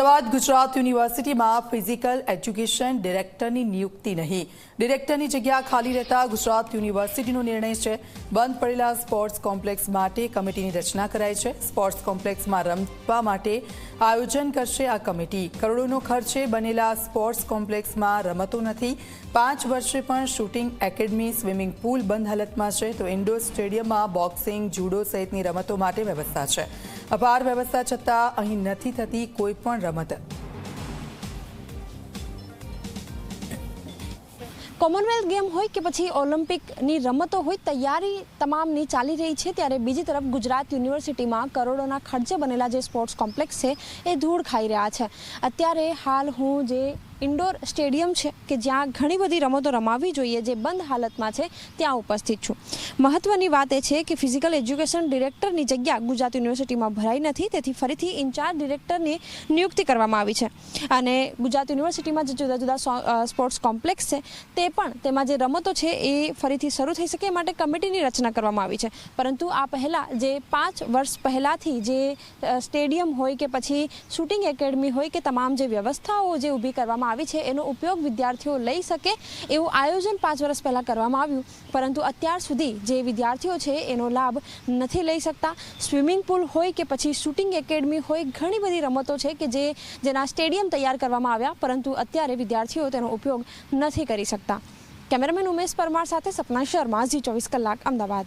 અમદાવાદ ગુજરાત યુનિવર્સિટીમાં physical education ડિરેક્ટરની નિયુક્તિ નહીં. ડિરેક્ટરની જગ્યા ખાલી રહેતા ગુજરાત યુનિવર્સિટીનો નિર્ણય છે. બંધ પડેલા સ્પોર્ટ્સ કોમ્પ્લેક્સ માટે કમિટીની રચના કરાઈ છે. સ્પોર્ટ્સ કોમ્પ્લેક્સમાં રમવા માટે આયોજન કરશે આ કમિટી. કરોડોનો ખર્ચે બનેલા સ્પોર્ટ્સ કોમ્પ્લેક્સમાં રમતો નથી. 5 વર્ષે પણ શૂટિંગ એકેડમી, સ્વિમિંગ પુલ બંધ હાલતમાં છે, તો ઇન્ડોર સ્ટેડિયમમાં બોક્સિંગ, જુડો સહિતની રમતો માટે વ્યવસ્થા છે. અપાર વ્યવસ્થા છતાં અહીં નથી થતી કોઈ પણ રમત. કોમનવેલ્થ ગેમ હોય કે પછી ઓલિમ્પિકની રમતો હોય, તૈયારી તમામની ચાલી રહી છે. ત્યારે બીજી તરફ ગુજરાત યુનિવર્સિટીમાં કરોડોના ખર્ચે બનેલા જે સ્પોર્ટ્સ કોમ્પ્લેક્સ છે એ ધૂળ ખાઈ રહ્યા છે. અત્યારે હાલ હું જે ઇન્ડોર સ્ટેડિયમ છે કે જ્યાં ઘણી બધી રમતો રમાવી જોઈએ, જે બંધ હાલતમાં છે, ત્યાં ઉપસ્થિત છું. મહત્વની વાત એ છે કે ફિઝિકલ એજ્યુકેશન ડિરેક્ટરની જગ્યા ગુજરાત યુનિવર્સિટીમાં ભરાઈ નથી, તેથી ફરીથી ઇન્ચાર્જ ડિરેક્ટરની નિયુક્તિ કરવામાં આવી છે. અને ગુજરાત યુનિવર્સિટીમાં જે જુદા જુદા સ્પોર્ટ્સ કોમ્પ્લેક્સ છે તે પણ તેમાં જે રમતો છે એ ફરીથી શરૂ થઈ શકે એ માટે કમિટીની રચના કરવામાં આવી છે. પરંતુ આ પહેલાં જે 5 વર્ષ પહેલાંથી જે સ્ટેડિયમ હોય કે પછી શૂટિંગ એકેડમી હોય કે તમામ જે વ્યવસ્થાઓ જે ઊભી કરવામાં આવી છે એનો ઉપયોગ વિદ્યાર્થીઓ લઈ શકે એવું આયોજન 5 વર્ષ પહેલાં કરવામાં આવ્યું, પરંતુ અત્યાર સુધી જે વિદ્યાર્થીઓ છે એનો લાભ નથી લઈ શકતા. સ્વિમિંગ પુલ હોય કે પછી શૂટિંગ એકેડમી હોય, ઘણી બધી રમતો છે કે જેના સ્ટેડિયમ તૈયાર કરવામાં આવ્યા, પરંતુ અત્યારે વિદ્યાર્થીઓ તેનો ઉપયોગ નથી કરી શકતા. કેમેરામેન ઉમેશ પરમાર સાથે સપના શર્મા, ઝી 24 કલાક, અમદાવાદ.